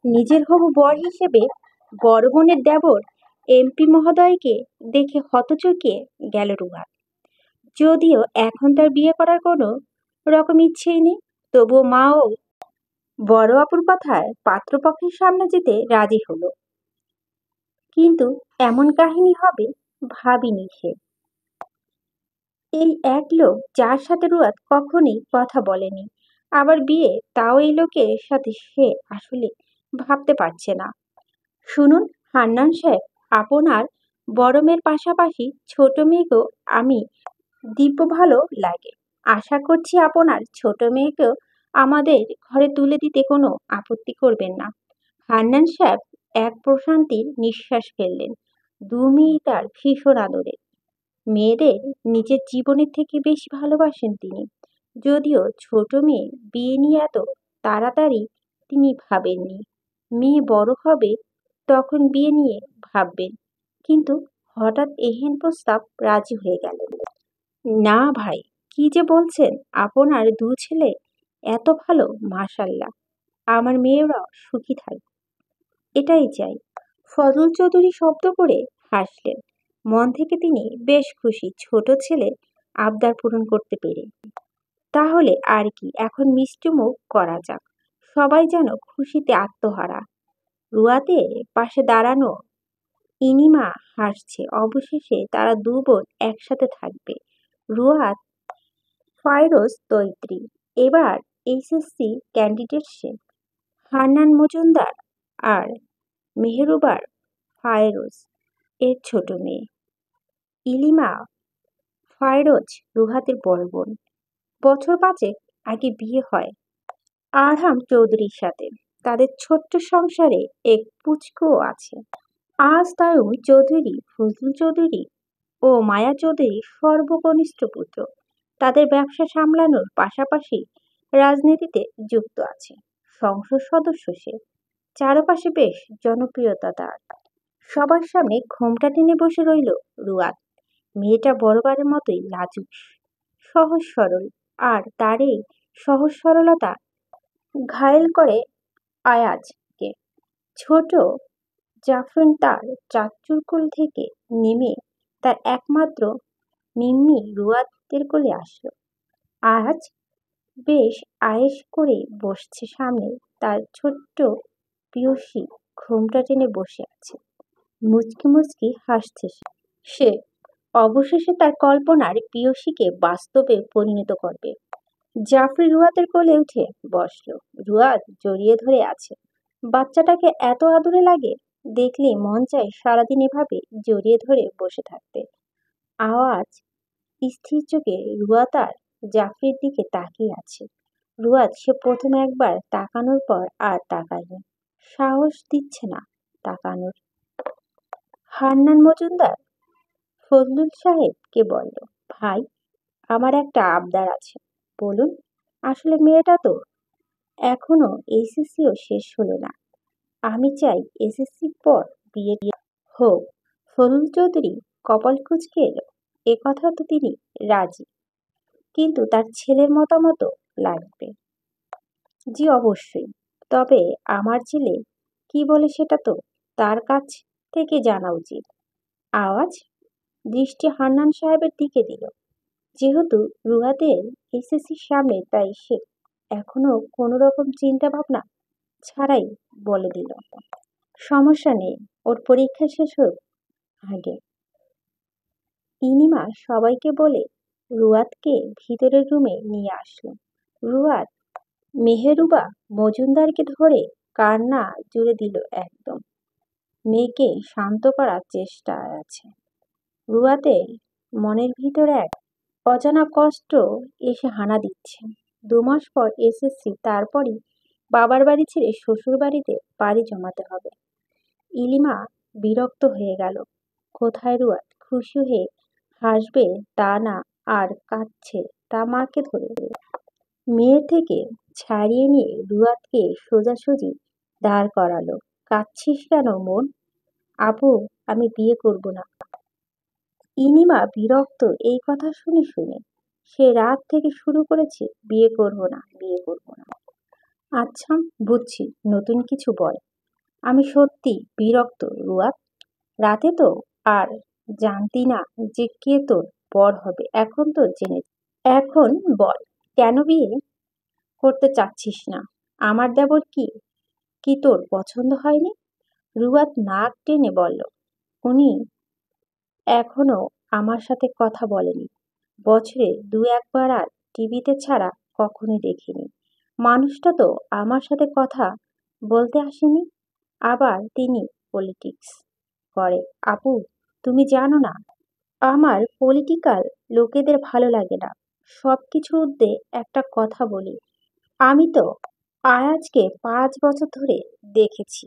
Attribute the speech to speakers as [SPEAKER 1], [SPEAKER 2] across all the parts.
[SPEAKER 1] নিজের হবু বর হিসেবে বড় বোনের দেবর এমপি মহোদয়কে দেখে হতচকিয়ে গেল রুহা। যদিও এখন তার বিয়ে করার কোনো রকম ইচ্ছেই নেই, তবুও মাও বড় আপুর কথায় পাত্রপক্ষের সামনে যেতে রাজি হলো। কিন্তু এমন কাহিনী হবে ভাবিনি সে। এই এক লোক যার সাথে রুয়াদ কখনই কথা বলেনি, আবার বিয়ে, তাও এই লোকের সাথে সে আসলে ভাবতে পারছে না। শুনুন হান্নান সাহেব, আপনার বড় মেয়ের পাশাপাশি ছোট মেয়েকেও আমি দিব্য ভালো লাগে। আশা করছি আপনার ছোট মেয়েকেও আমাদের ঘরে তুলে দিতে কোনো আপত্তি করবেন না। হান্নান সাহেব এক প্রশান্তির নিঃশ্বাস ফেললেন। দু মেয়েই তার ভীষণ আদরের। মেয়েদের নিজের জীবনের থেকে বেশি ভালোবাসেন তিনি। যদিও ছোট মেয়ে বিয়ে নিয়ে এত তাড়াতাড়ি তিনি ভাবেননি। মেয়ে বড় হবে তখন বিয়ে নিয়ে ভাববেন। কিন্তু হঠাৎ এহেন প্রস্তাব রাজি হয়ে গেলেন। না ভাই, কি যে বলছেন! আপনার দু ছেলে এত ভালো, মাশাআল্লাহ। আমার মেয়েরাও সুখী থাকবে, এটাই চাই। ফজল চৌধুরী শব্দ করে হাসলেন। মন থেকে তিনি বেশ খুশি ছোট ছেলের আবদার পূরণ করতে পেরে। তাহলে আর কি, এখন মিষ্টিমুখ করা যাক। সবাই যেন খুশিতে আত্মহারা। রুয়াদের পাশে দাঁড়ানো ইনিমা হাসছে। অবশেষে তারা দু বোন একসাথে থাকবে। রুয়াদ ফায়রোজ তৈত্রী এবার এইচএসসি ক্যান্ডিডেট সে। হান্নান মজুমদার আর মেহেরুবার ফায়রোজ এর ছোট মেয়ে। ইলিমা ফায়রোজ রুহাতের বড় বোন। বছর পাঁচেক আগে বিয়ে হয় আরহাম চৌধুরীর সাথে। তাদের ছোট্ট সংসারে এক পুচকুও আছে। আজ তারুণ চৌধুরী, ফজলুল চৌধুরী ও মায়া চৌধুরীর সর্বকনিষ্ঠ পুত্র। তাদের ব্যবসা সামলানোর পাশাপাশি রাজনীতিতে যুক্ত আছে। সংসদ সদস্য সে। চারপাশে বেশ জনপ্রিয়তা তার। সবার সামনে ঘোমটা টেনে বসে রইল রুয়াদ। মেয়েটা বড়বারের মতোই লাজুক, সহজ সরল, আর তার এই সহজ সরলতা ঘায়েল করে আয়াজকে। ছোট জাফরিন তার চাচ্চুর কোল থেকে নেমে তার একমাত্র মিম্মি রুয়াদের কোলে আসলো। আজ বেশ আয়েশ করে বসছে সামনে তার ছোট্ট পিয়সী। ঘোমটা টেনে বসে আছে, মুচকি মুচকি হাসছে সে। অবশেষে তার কল্পনার পিয়সীকে বাস্তবে পরিণত করবে। জাফরি রুয়াদের কোলে উঠে বসলো। রুয়াদ জড়িয়ে ধরে আছে। বাচ্চাটাকে এত আদরে লাগে, দেখলেই মন চায় সারাদিন এভাবে জড়িয়ে ধরে বসে থাকতে। আওয়াজ স্থির চোখে রুয়াদ আর জাফরির দিকে তাকিয়ে আছে। রুয়াদ সে প্রথম একবার তাকানোর পর আর তাকায়নি, সাহস দিচ্ছে না তাকানোর। হান্নান মজুমদার ফজলুল সাহেবকে বলল, ভাই, আমার একটা আবদার আছে। বলুন। আসলে মেয়েটা তো এখনো এইচএসসিও শেষ হলো না। আমি চাই এসএসসির পর বিয়ে হোক। ফজলুল চৌধুরী কপাল কুঁচকে এলো। এ কথা তো তিনি রাজি, কিন্তু তার ছেলের মতামতও লাগবে। জি অবশ্যই, তবে আমার ছেলে কি বলে সেটা তো তার কাছ থেকে জানা উচিত। আওয়াজ দৃষ্টি হান্নান সাহেবের দিকে দিল। যেহেতু রুহাদের এসএসসির সামনে, তাই সে এখনো কোনো রকম চিন্তা ভাবনা ছাড়াই বলে দিল, সমস্যা নেই, ওর পরীক্ষা শেষ হোক আগে। ইনিমা সবাইকে বলে রুয়াদকে ভিতরের রুমে নিয়ে আসলো। রুয়াদ মেহেরুবা মজুমদারকে ধরে কান্না জুড়ে দিল একদম। মেয়েকে শান্ত করার চেষ্টায় আছে। রুয়াদের মনের ভিতরে এক অজানা কষ্ট এসে হানা দিচ্ছে। 2 মাস পর এসএসসি, তারপরই বাবার বাড়ি ছেড়ে শ্বশুর বাড়িতে পাড়ি জমাতে হবে। ইলিমা বিরক্ত হয়ে গেল। কোথায় রুয়াদ খুশি হয়ে হাসবে তা না, আর কাঁদছে তা মাকে ধরে। মেয়ের থেকে ছাড়িয়ে নিয়ে রুয়াদকে সোজাসুজি দাঁড় করালো। কাঁদছিস কেন মন? আপু, আমি বিয়ে করব না। ইনিমা বিরক্ত এই কথা শুনে শুনে। সে রাত থেকে শুরু করেছে বিয়ে করব না, বিয়ে করব না। আচ্ছা বুঝছি, নতুন কিছু বল। আমি সত্যি বিরক্ত রুয়াদ। রাতে তো আর জানতি না যে কে তোর বর হবে, এখন তো জেনে। এখন বল, কেন বিয়ে করতে চাচ্ছিস না? আমার দেবর কি কি তোর পছন্দ হয়নি? রুয়াদ নাক টেনে বলল, উনি এখনো আমার সাথে কথা বলেনি। বছরে দু একবার, আর টিভিতে ছাড়া কখনোই দেখিনি। মানুষটা তো আমার সাথে কথা বলতে আসেনি। আবার তিনি পলিটিক্স করে। আপু, তুমি জানো না, আমার পলিটিক্যাল লোকেদের ভালো লাগে না। সবকিছুর ঊর্ধ্বে একটা কথা বলি, আমি তো আয়াজকে 5 বছর ধরে দেখেছি।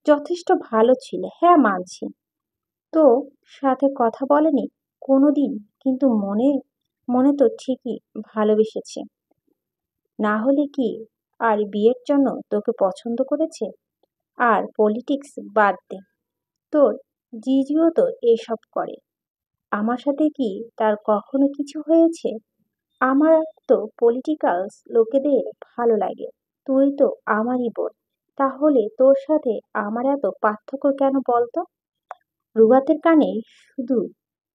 [SPEAKER 1] যথেষ্ট ভালো ছিল, হ্যাঁ মানছি। তো সাথে কথা বলেনি কোনোদিন, কিন্তু মনে মনে তো ঠিকই ভালোবেসেছে। না হলে কি আর বিয়ের জন্য তোকে পছন্দ করেছে? আর পলিটিক্স বাদ দে, তোর জিজিও তো এসব করে। আমার সাথে কি তার কখনো কিছু হয়েছে? আমার তো পলিটিক্যালস লোকেদের ভালো লাগে। তুই তো আমারই বোন, তাহলে তোর সাথে আমার এত পার্থক্য কেন বলতো? রুবাতের কানে শুধু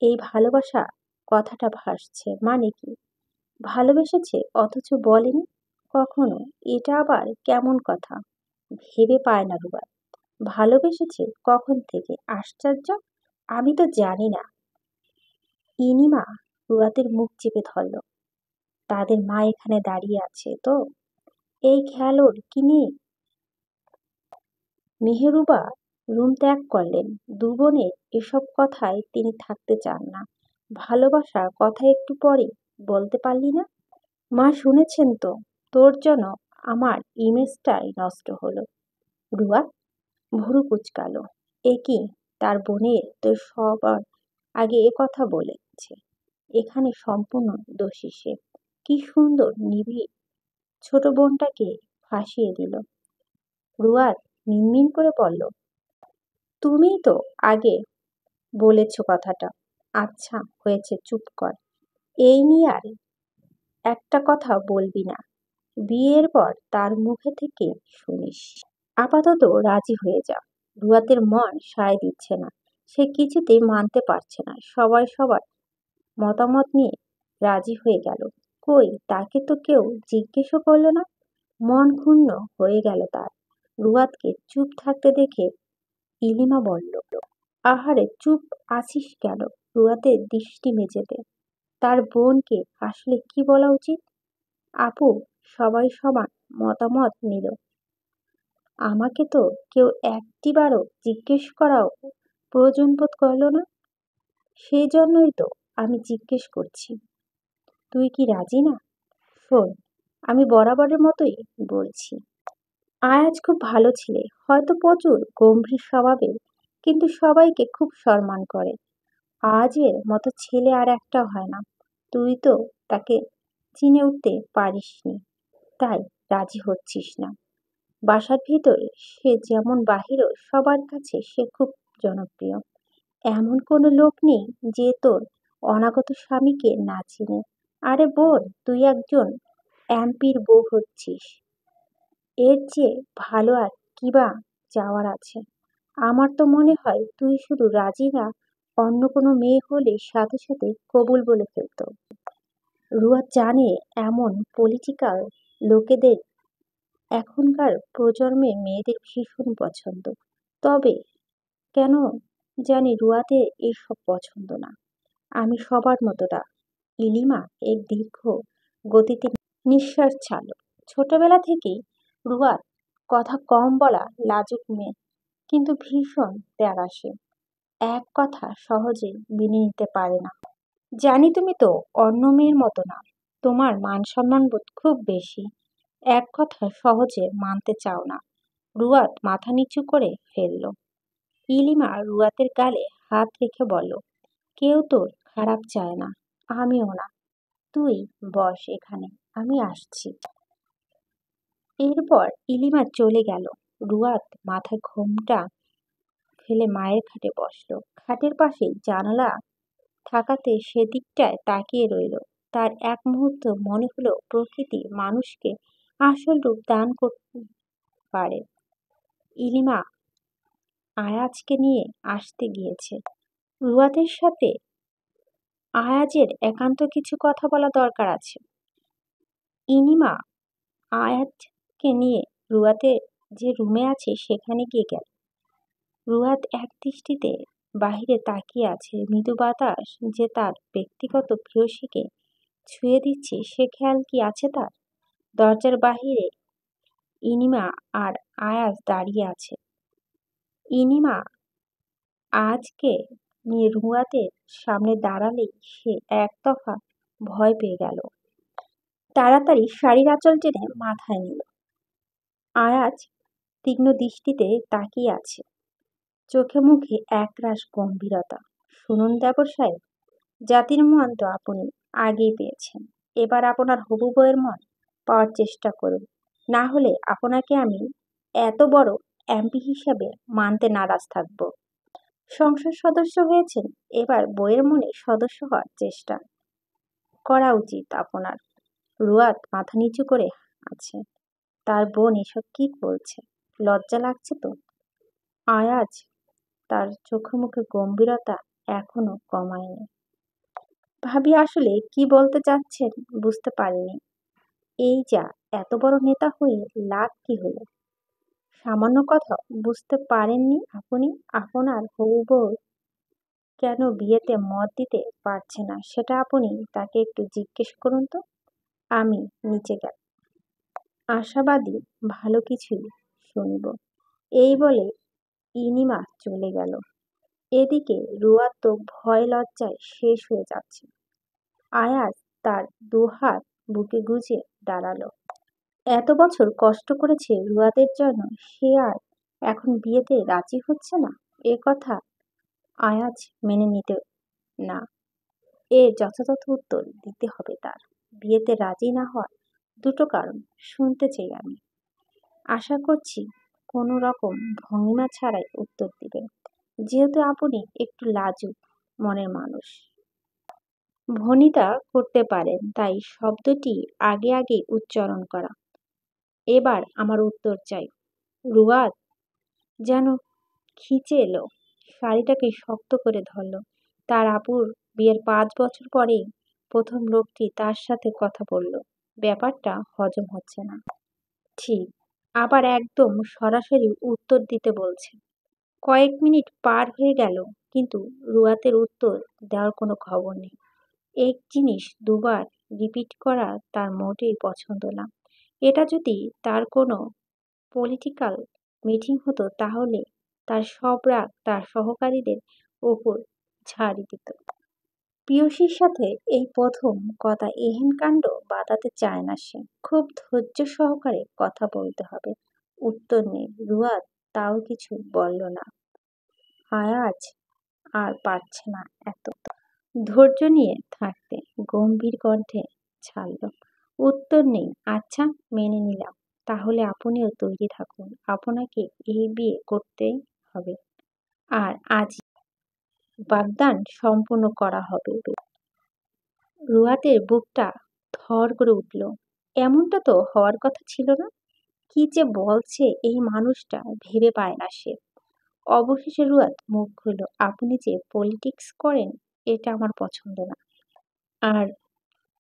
[SPEAKER 1] এই ভালোবাসা কথাটা ভাসছে, মানে কি? ভালোবেসেছে অথচ বলেনি কখনো, এটা আবার কেমন কথা? ভেবে পায় না রুবাত। ভালোবেসেছে কখন থেকে? আশ্চর্য, আমি তো জানি না। ইনিমা রুয়াতের মুখ চেপে ধরল। তাদের মা এখানে দাঁড়িয়ে আছে তো, এই খেয়াল ওর কি নেই? মেহেরুবা রুম ত্যাগ করলেন। দু বোনের এসব কথায় তিনি থাকতে চান না। ভালোবাসার কথা একটু পরে বলতে পারলি না? মা শুনেছেন তো, তোর জন্য আমার ইমেজটাই নষ্ট হলো। রুয়া ভুরু কুঁচকালো। এ কি, তার বোনের তো সবার আগে এ কথা বলেছে। এখানে সম্পূর্ণ দোষী সে। কি সুন্দর নিবিড় ছোট বোনটাকে ফাঁসিয়ে দিল। রুয়াদ মিনমিন করে বলল, তুমিই তো আগে বলেছ কথাটা। আচ্ছা হয়েছে, চুপ কর। এই নিয়ে আর একটা কথা বলবি না। বিয়ের পর তার মুখে থেকে শুনিস। আপাতত রাজি হয়ে যা। রুয়াতের মন সায় দিচ্ছে না। সে কিছুতেই মানতে পারছে না। সবাই সবার মতামত নিয়ে রাজি হয়ে গেল। কই, তাকে তো কেউ জিজ্ঞেসও করলো না। মন ক্ষুণ্ণ হয়ে গেল তার। রুয়াতকে চুপ থাকতে দেখে ইলিমা বলল, আহারে চুপ আছিস কেন? রুয়াতের দৃষ্টি মেজেতে। তার বোনকে আসলে কি বলা উচিত? আপু, সবাই সমান মতামত নিল। আমাকে তো কেউ একটিবারও জিজ্ঞেস করাও প্রয়োজন বোধ করল না। সেই জন্যই তো আমি জিজ্ঞেস করছি। তুই কি রাজি না? শোন, আমি বরাবরের মতোই বলছি। আয়াজ খুব ভালো ছেলে, হয়তো প্রচুর গম্ভীর স্বভাবের, কিন্তু সবাইকে খুব সম্মান করে। আজের মতো ছেলে আর একটাও হয় না। তুই তো তাকে চিনে উঠতে পারিসনি, তাই রাজি হচ্ছিস না। বাসার ভিতরে সে যেমন, বাহিরও সবার কাছে সে খুব জনপ্রিয়। এমন কোনো লোক নেই যে তোর অনাগত স্বামীকে না চিনে। আরে বোন, তুই একজন এমপির বউ হচ্ছিস, এর চেয়ে ভালো আর কি বা চাওয়ার আছে? আমার তো মনে হয় তুই শুধু রাজি না, অন্য কোনো মেয়ে হলে সাথে সাথে কবুল বলে ফেলতো। রুয়া জানে এমন পলিটিক্যাল লোকেদের এখনকার প্রজন্মের মেয়েদের ভীষণ পছন্দ। তবে কেন জানি রুয়াদের এইসব পছন্দ না। আমি সবার মতো না। ইলিমা এক দীর্ঘ গতিতে নিঃশ্বাস ছাড়ল। ছোটবেলা থেকেই রুয়াদ কথা কম বলা লাজুক মেয়ে, কিন্তু ভীষণ ত্যাগা সে। এক কথা সহজে মেনে নিতে পারে না। জানি তুমি তো অন্য মেয়ের মতো না, তোমার মান সম্মান বোধ খুব বেশি। এক কথা সহজে মানতে চাও না। রুয়াদ মাথা নিচু করে ফেলল। ইলিমা রুয়াতের গালে হাত রেখে বলল, কেউ তোর খারাপ চায় না, আমিও না। তুই বস এখানে, আমি আসছি। এরপর ইলিমা চলে গেল। রুয়াদ মাথায় ঘোমটা ফেলে মায়ের খাটে বসলো। খাটের পাশে জানালা থাকাতে সেদিকটায় তাকিয়ে রইল। তার এক মুহূর্ত মনে হলো প্রকৃতি মানুষকে আসল রূপ দান করতে পারে। ইলিমা আয়াজকে নিয়ে আসতে গিয়েছে। রুয়াদের সাথে আয়াজের একান্ত কিছু কথা বলা দরকার আছে। ইনিমা আয়াজকে নিয়ে রুয়াতে যে রুমে আছে সেখানে গিয়ে গেল। রুয়াদ একদৃষ্টিতে বাহিরে তাকিয়ে আছে। মৃদু বাতাস যে তার ব্যক্তিগত প্রেয়সীকে ছুঁয়ে দিচ্ছে সে খেয়াল কি আছে তার? দরজার বাহিরে ইনিমা আর আয়াজ দাঁড়িয়ে আছে। ইনিমা আজকে নিয়ে রুয়াদের সামনে দাঁড়ালেই সে এক দফা ভয় পেয়ে গেল। তাড়াতাড়ি শাড়ির আঁচল টেনে মাথায় নিল। আয়াজ তীক্ষ্ণ দৃষ্টিতে তাকিয়ে আছে, চোখে মুখে একরাশ গম্ভীরতা। শুনুন দেবর সাহেব, জাতির মন তো আপনি আগেই পেয়েছেন, এবার আপনার হবু বউয়ের মন পাওয়ার চেষ্টা করুন, না হলে আপনাকে আমি এত বড় এমপি হিসাবে মানতে নারাজ থাকব। সংসদ সদস্য হয়েছেন, এবার বইয়ের মনে সদস্য হওয়ার চেষ্টা করা উচিত আপনার। রুয়াদ মাথা নিচু করে আছে। তার বোন এসব কি বলছে? লজ্জা লাগছে তো? আয়াজ তার চোখে মুখে গম্ভীরতা এখনো কমায়নি। ভাবি আসলে কি বলতে চাচ্ছেন বুঝতে পারিনি। এই যা এত বড় নেতা হয়ে লাভ কি হলো? সামান্য কথা বুঝতে পারেননি আপনি? আপনার হবু বউ কেন বিয়েতে মত দিতে পারছে না সেটা আপনি তাকে একটু জিজ্ঞেস করুন তো। আমি নিচে গেলাম, আশাবাদী ভালো কিছুই শুনব। এই বলে ইনিমা চলে গেল। এদিকে রুয়াদ তো ভয় লজ্জায় শেষ হয়ে যাচ্ছে। আয়াজ তার দুহাত বুকে গুজে দাঁড়ালো। এত বছর কষ্ট করেছে রুয়াদের জন্য, সে আর এখন বিয়েতে রাজি হচ্ছে না? এ কথা আয়াজ মেনে নিতে না। এর যথাযথ উত্তর দিতে হবে তার। বিয়েতে রাজি না হওয়ার দুটো কারণ শুনতে চাই আমি। আশা করছি কোনো রকম ভঙ্গিমা ছাড়াই উত্তর দিবেন, যেহেতু আপনি একটু লাজুক মনের মানুষ। ভনিতা করতে পারেন, তাই শব্দটি আগে আগে উচ্চারণ করা। এবার আমার উত্তর চাই। রুয়াদ যেন খিচে এলো, শাড়িটাকে শক্ত করে ধরল। তার আপুর বিয়ের 5 বছর পরেই প্রথম লোকটি তার সাথে কথা বলল। ব্যাপারটা হজম হচ্ছে না। ঠিক, আবার একদম সরাসরি উত্তর দিতে বলছে। কয়েক মিনিট পার হয়ে গেল, কিন্তু রুয়াতের উত্তর দেওয়ার কোনো খবর নেই। এক জিনিস দুবার রিপিট করা তার মোটেই পছন্দ না। এটা যদি তার কোনো পলিটিক্যাল মিটিং হতো তাহলে তার সব রাগ তার সহকারীদের ওপর ঝাড়ি দিত। পিয়সীর সাথে এই প্রথম কথা এহেন কাণ্ড বাঁধাতে চায় না সে। খুব ধৈর্য সহকারে কথা বলতে হবে। উত্তর নেই। রুয়াদ তাও কিছু বলল না। আয়াজ আর পারছে না এত ধৈর্য নিয়ে থাকতে, গম্ভীর কণ্ঠে ছাড়ল। উত্তর নেই। আচ্ছা, মেনে নিলাম। তাহলে আপনিও তৈরি থাকুন, আপনাকে এই বিয়ে করতেই হবে। আর আজ বাগদান সম্পূর্ণ করা হবে। রুয়াতের বুকটা ধড় করে উঠল। এমনটা তো হওয়ার কথা ছিল না। কি যে বলছে এই মানুষটা, ভেবে পায় না সে। অবশেষে রুয়াদ মুখ খুলল। আপনি যে পলিটিক্স করেন এটা আমার পছন্দ না। আর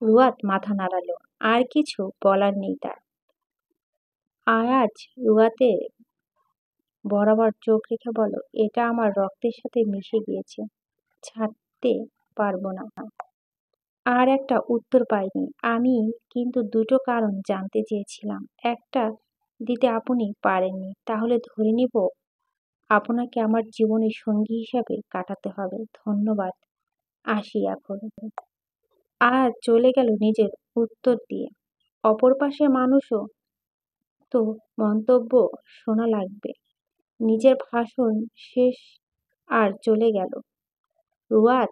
[SPEAKER 1] রুয়াদ মাথা নাড়ালো। আর কিছু বলার নেই তার। আয়াজ রুয়াতে বরাবর চোখ রেখে বলল, এটা আমার রক্তের সাথে মিশে গিয়েছে, ছাড়তে পারবো না। আর একটা উত্তর পাইনি আমি, কিন্তু দুটো কারণ জানতে চেয়েছিলাম। একটা দিতে আপনি পারেননি, তাহলে ধরে নিব আপনাকে আমার জীবনের সঙ্গী হিসাবে কাটাতে হবে। ধন্যবাদ, আসি এখন। আর চলে গেল নিজের উত্তর দিয়ে। অপর পাশের মানুষও তো মন্তব্য শোনা লাগবে। নিজের ভাষণ শেষ আর চলে গেল। রুয়াদ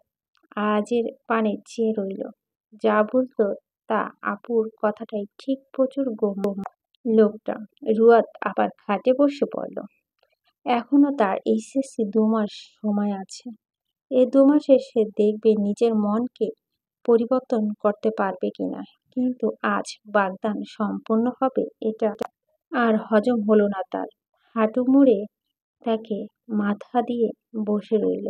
[SPEAKER 1] আজের পানে চেয়ে রইল। যা বলতো তা আপুর কথাটাই ঠিক। প্রচুর গম্ভীর লোকটা। রুয়াদ আবার খাটে বসে পড়ল। এখনো তার এইচএসসি 2 মাস সময় আছে। এই 2 মাসে সে দেখবে নিজের মনকে পরিবর্তন করতে পারবে কিনা। কিন্তু আজ বাগদান সম্পূর্ণ হবে এটা আর হজম হলো না তার। হাঁটু মুড়ে তাকে মাথা দিয়ে বসে রইল।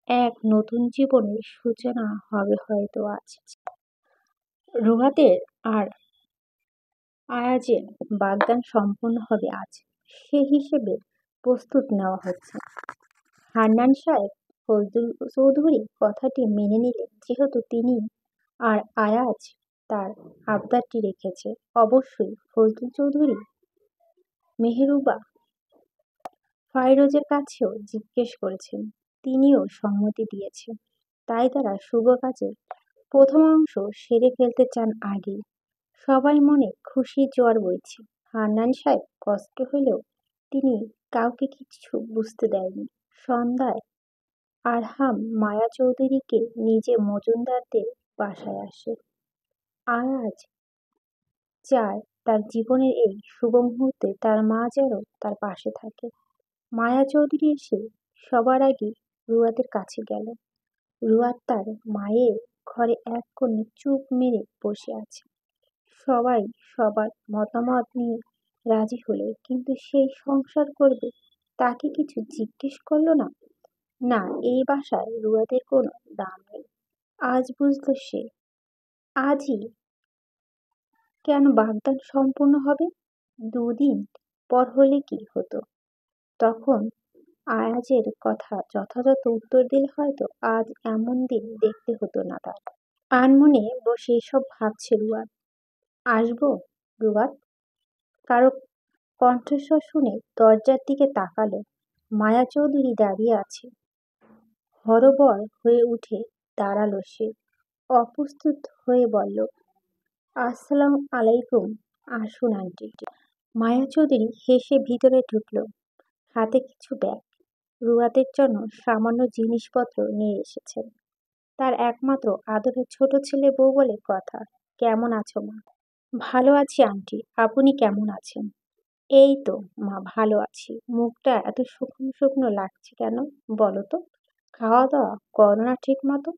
[SPEAKER 1] এক নতুন জীবনের সূচনা হবে হয়তো আজ। রুহাতের আর আয়াজের বাগদান সম্পন্ন হবে আজ। সে হিসেবে প্রস্তুত নেওয়া হচ্ছে। হান্নান সাহেব ফজলুল চৌধুরী কথাটি মেনে নিলেন, যেহেতু তিনি আর আয়াজ তার আবদারটি রেখেছে। অবশ্যই ফজলুল চৌধুরী মেহেরুবা ফাইরোজের কাছেও জিজ্ঞেস করেছেন, তিনিও সম্মতি দিয়েছেন। তাই তারা শুভ কাজের প্রথম অংশ সেরে ফেলতে চান আগেই। সবাই মনে খুশির জোয়ার বইছে। হান্নান সাহেব কষ্ট হলেও তিনি কাউকে কিছু বুঝতে দেয়নি। সন্ধ্যায় আরহাম মায়া চৌধুরীকে নিজে মজুমদারদের বাসায় আসে। আয়াজ চায় তার জীবনের এই শুভ মুহূর্তে তার মা যেন তার পাশে থাকে। মায়া চৌধুরী এসে সবার আগে রুয়াদের কাছে গেল। রুয়াদ তার মায়ের ঘরে এক কোণে চুপ মেরে বসে আছে। সবাই সবার মতামত নিয়ে রাজি হলো, কিন্তু সেই সংসার করবে তাকে কিছু জিজ্ঞেস করলো না। না, এই বাসায় রুয়াদের কোনো দাম নেই। আজ বুঝলো সে। আজই কেন বাগদান সম্পূর্ণ হবে? দুদিন পর হলে কি হতো? তখন আয়াজের কথা যথাযথ উত্তর দিলে হয়তো আজ এমন দিন দেখতে হতো না তার। আনমনে বসে এসব ভাবছে রুয়াদ। আসবো রুয়াদ? কারো কণ্ঠস্বর শুনে দরজার দিকে তাকালো। মায়া চৌধুরী দাঁড়িয়ে আছে। হরবর হয়ে উঠে দাঁড়ালো সে। অপ্রস্তুত হয়ে বলল, আসসালামু আলাইকুম। আসুন আন্টি। মায়া চৌধুরী হেসে ভিতরে ঢুকল, হাতে কিছু ব্যাগ। রুয়াদের জন্য সামান্য জিনিসপত্র নিয়ে এসেছেন। তার একমাত্র আদরের ছোট ছেলে বউ বলে কথা। কেমন আছো মা? ভালো আছি আন্টি, আপনি কেমন আছেন? এই তো মা, ভালো আছি। মুখটা এত শুকনো শুকনো লাগছে কেন বলো তো? খাওয়া দাওয়া করো না ঠিক মতো?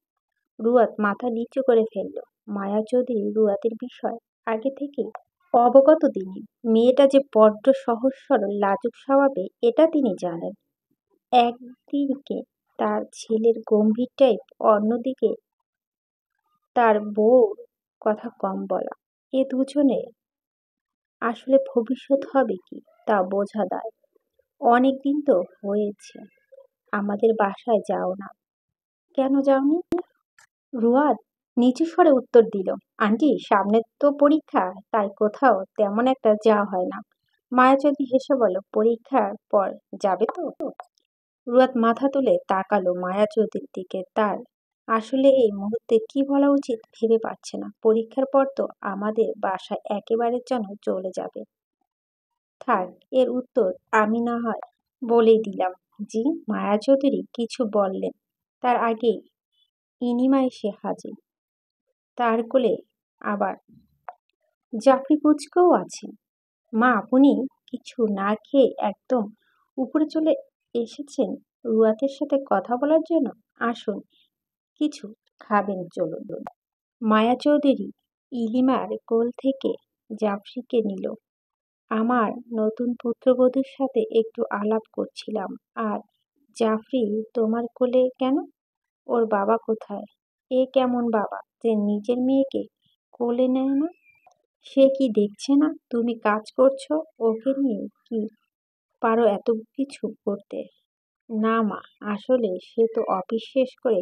[SPEAKER 1] রুয়াদ মাথা নিচু করে ফেলল। মায়া চৌধুরী রুয়াদের বিষয় আগে থেকেই অবগত তিনি। মেয়েটা যে বড্ড সহজ সরল লাজুক স্বভাবে এটা তিনি জানেন। একদিকে তার ছেলের গম্ভীর টাইপ, অন্যদিকে তার বউর কথা কম বলা। এ দুজনের আসলে ভবিষ্যৎ হবে কি তা বোঝা দায়। অনেক দিন তো হয়েছে আমাদের বাসায় যাও না। কেন যাওনি? রুয়াদ নিচু স্বরে উত্তর দিল, আন্টি সামনে তো পরীক্ষা, তাই কোথাও তেমন একটা যাওয়া হয় না। মায়া চৌধুরী হেসে বলল, পরীক্ষার পর যাবে তো? রুয়াদ মাথা তুলে তাকালো মায়া চৌধুরীর দিকে। তার আসলে এই মুহূর্তে কি বলা উচিত ভেবে পাচ্ছে না। পরীক্ষার পর তো আমাদের বাসায় একেবারের জন্য চলে যাবে। থাক, এর উত্তর আমি না হয় বলেই দিলাম। জি? মায়া চৌধুরী কিছু বললেন, তার আগেই ইনিমা এসে হাজির। তার কোলে আবার জাফরি পুচকেও আছে। মা, আপনি কিছু না খেয়ে একদম উপরে চলে এসেছেন রুয়াতের সাথে কথা বলার জন্য? আসুন, কিছু খাবেন চলুন। মায়া চৌধুরী ইলিমার কোল থেকে জাফরিকে নিল। আমার নতুন পুত্রবধূর সাথে একটু আলাপ করছিলাম। আর জাফরি তোমার কোলে কেন? ওর বাবা কোথায়? এ কেমন বাবা যে নিজের মেয়েকে কোলে নেয় না? সে কি দেখছে না তুমি কাজ করছো? ওকে নিয়ে কি পারো এত কিছু করতে? না মা, আসলে সে তো অফিস শেষ করে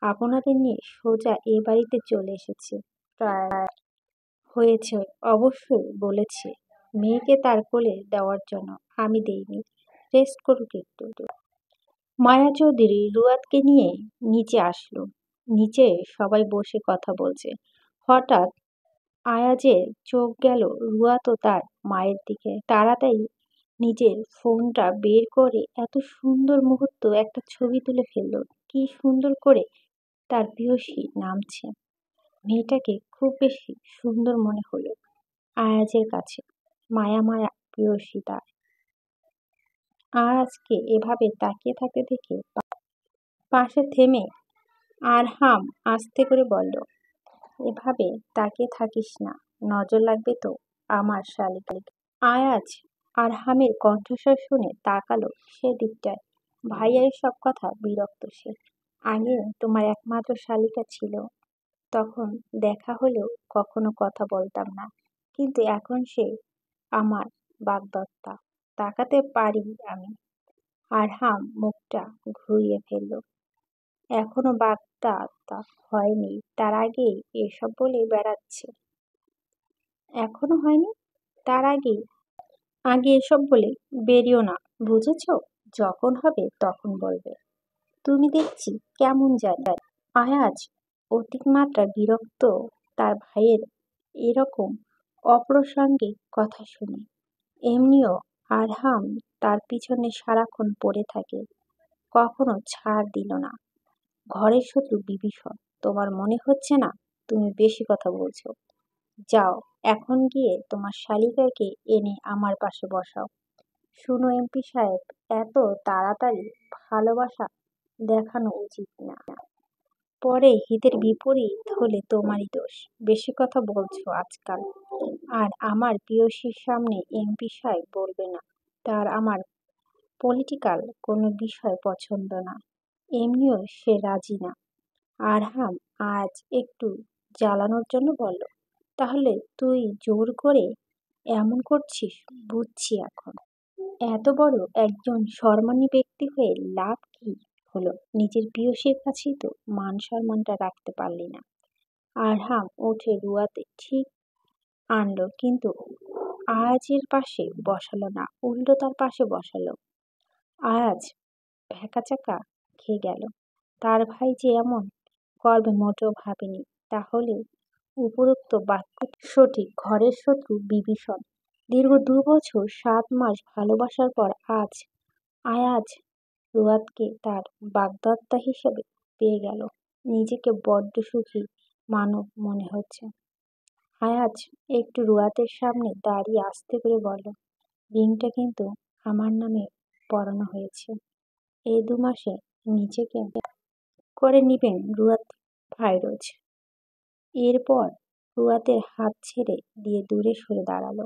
[SPEAKER 1] আপনাদের নিয়ে সোজা এ বাড়িতে চলে এসেছে। প্রায় হয়েছে। অবশ্যই বলেছে মেয়েকে তার কোলে দেওয়ার জন্য। আমি দেইনি। রেস্ট করুক একটু। মায়া চৌধুরী রুয়াদকে নিয়ে নিচে আসলো। নিচে সবাই বসে কথা বলছে। হঠাৎ আয়াজের চোখ গেল রুয়াত ও তার মায়ের দিকে। তাড়াতাড়ি নিজের ফোনটা বের করে এত সুন্দর মুহূর্ত একটা ছবি তুলে ফেলল। কি সুন্দর করে তার প্রেয়সী নামছে। মেয়েটাকে খুব বেশি সুন্দর মনে হলো আয়াজের কাছে। মায়া মায়া প্রেয়সী তার। আয়াজকে এভাবে তাকিয়ে থাকতে দেখে পাশে থেমে আরহাম আস্তে করে বলল, এভাবে তাকিয়ে থাকিস না, নজর লাগবে তো আমার শালিকে। আয়াজ আরহামের কণ্ঠস্বর শুনে তাকালো সেদিকটায়। ভাইয়া এসব কথা বিরক্ত সে। আগে তোমার একমাত্র শালিকা ছিল, তখন দেখা হলেও কখনো কথা বলতাম না, কিন্তু এখন সে আমার বাগদত্তা। তাকাতে পারি আমি? আরহাম মুখটা ঘুরিয়ে ফেলল। এখনো বাগদত্তা হয়নি, তার আগেই এসব বলে বেড়াচ্ছে। এখনো হয়নি, তার আগেই আগে এসব বলে বেরিও না, বুঝেছ? যখন হবে তখন বলবে। তুমি দেখছি কেমন জানি। আয়াজ অতিমাত্রা বিরক্ত তার ভাইয়ের এরকম অপ্রাসঙ্গিক কথা শুনে। এমনিও আরহাম তার পিছনে সারাক্ষণ পড়ে থাকে, কখনো ছাড় দিল না। ঘরের শত্রু বিভীষণ। তোমার মনে হচ্ছে না তুমি বেশি কথা বলছো? যাও, এখন গিয়ে তোমার শালিকাকে এনে আমার পাশে বসাও। শুনো এমপি সাহেব, এত তাড়াতাড়ি ভালোবাসা দেখানো উচিত না। পরে হিতের বিপরীত হলে তোমারই দোষ। বেশি কথা বলছো আজকাল। আর আমার প্রেয়সীর সামনে এমপি সাহেব বলবে না। তার আমার পলিটিক্যাল কোনো বিষয় পছন্দ না। এমনিও সে রাজি না। আরহাম আজ একটু জ্বালানোর জন্য বলল। তাহলে তুই জোর করে এমন করছিস, বুঝছি এখন। এত বড় একজন সম্মানী ব্যক্তি হয়ে লাভ কি হলো? নিজের প্রেয়সীর কাছেই তো মান সম্মানটা রাখতে পারলি না। আরহাম উঠে রুয়াতে ঠিক আনলো, কিন্তু আয়াজের পাশে বসালো না, উল্টো তার পাশে বসালো। আয়াজ ভ্যাকাচাকা খেয়ে গেল। তার ভাই যে এমন করবে মোটেও ভাবেনি। তাহলে উপরোক্ত বাক্য সঠিক। ঘরের শত্রু বিভীষণ। দীর্ঘ ২ বছর ৭ মাস ভালোবাসার পর আজ আয়াজ রুয়াদকে তার বাগদত্তা হিসেবে পেয়ে গেল। নিজেকে বড্ড সুখী মানব মনে হচ্ছে। আয়াজ একটু রুয়াদের সামনে দাঁড়িয়ে আস্তে করে বলল, রিংটা কিন্তু আমার নামে পরানো হয়েছে। এই ২ মাসে নিজেকে করে নিবেন রুয়াদ ফাইরোজ। এরপর রুয়াদের হাত ছেড়ে দিয়ে দূরে সরে দাঁড়ালো।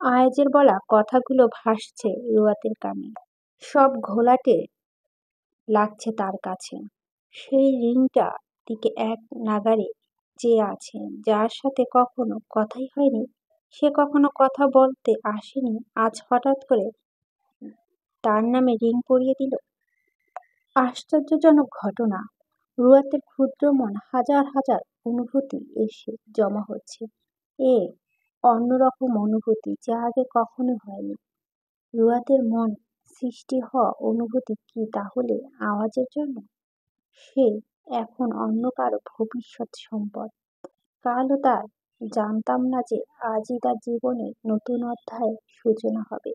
[SPEAKER 1] আয়াজের বলা কথাগুলো ভাসছে রুয়াতের কানে, সব ঘোলাটে লাগছে তার কাছে। সেই রিংটা দিকে এক নাগাড়ে চেয়ে আছে, যার সাথে কখনো কথাই হয়নি। সে কখনো কথা বলতে আসেনি, আজ হঠাৎ করে তার নামে রিং পরিয়ে দিল। আশ্চর্যজনক ঘটনা। রুয়াতের ক্ষুদ্র মন হাজার হাজার অনুভূতি এসে জমা হচ্ছে। এ অন্যরকম অনুভূতি, যা আগে কখনো হয়নি। রুয়াতের মন সৃষ্টি হওয়া অনুভূতি কি তাহলে আওয়াজের জন্য? সে এখন অন্য কারো ভবিষ্যৎ সম্পদ। কালও তার জানতাম না যে আজই তার জীবনের নতুন অধ্যায়ের সূচনা হবে।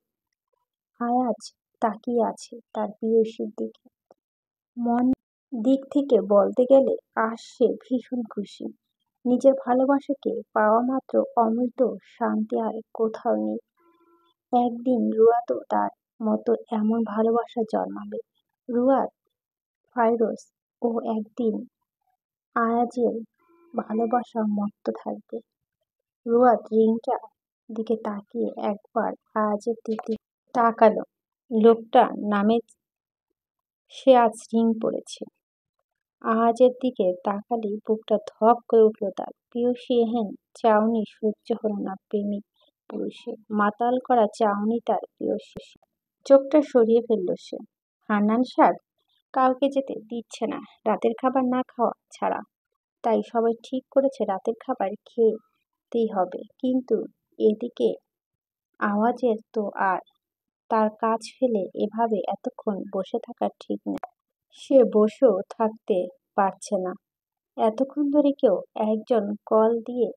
[SPEAKER 1] আয়াজ তাকিয়ে আছে তার প্রেয়সীর দিকে। মন দিক থেকে বলতে গেলে আজ সে ভীষণ খুশি। নিজের ভালোবাসাকে পাওয়া মাত্র অমৃত শান্তি আর কোথাও নেই। একদিন রুয়াতও তার মতো এমন ভালোবাসা জন্মাবে। রুয়াত ফাইরোজ ও একদিন আয়াজের ভালোবাসা মত্ত থাকবে। রুয়াত রিংটার দিকে তাকিয়ে একবার আয়াজের দিকে তাকালো। লোকটা নামে সে আজ রিং পড়েছে। আয়াজের দিকে তাকালেই বুকটা ধক করে উঠল তার। প্রেয়সী এহেন চাউনি সহ্য হল না প্রেমিক পুরুষের। মাতাল করা চাউনি তার প্রেয়সী। চোখটা সরিয়ে ফেলল সে। হান্নান স্যার কাউকে যেতে দিচ্ছে না রাতের খাবার না খাওয়া ছাড়া। তাই সবাই ঠিক করেছে রাতের খাবার খেতেই হবে। কিন্তু এদিকে আওয়াজের তো আর তার কাজ ফেলে এভাবে এতক্ষণ বসে থাকা ঠিক না। সে বসেও থাকতে পারছে না। এতক্ষণ ধরে কেউ একজন কল দিয়ে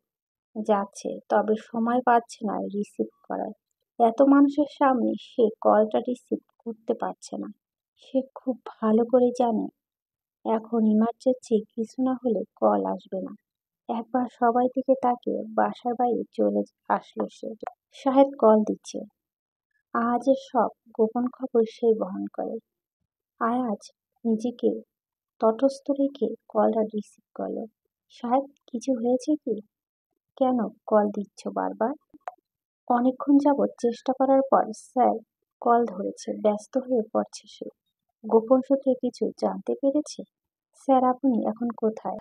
[SPEAKER 1] যাচ্ছে, তবে সময় পাচ্ছে না রিসিভ করার। এত মানুষের সামনে সে কলটা রিসিভ করতে পারছে না। সে খুব ভালো করে জানে এখন ইমার্জেন্সি কিছু না হলে কল আসবে না। একবার সবাই দিকে তাকিয়ে বাসার বাইরে চলে আসলো সে। শাহেদ কল দিচ্ছে। আয়াজের সব গোপন খবর সে বহন করে। আয়াজ নিজেকে তটস্থ রেখে কলটা রিসিভ করলো। শাহেদ, কিছু হয়েছে কি? কেন কল দিচ্ছ বারবার? অনেকক্ষণ যাবৎ চেষ্টা করার পর স্যার কল ধরেছে। ব্যস্ত হয়ে পড়ছে সে। গোপন সূত্রে কিছু জানতে পেরেছে? স্যার, আপনি এখন কোথায়?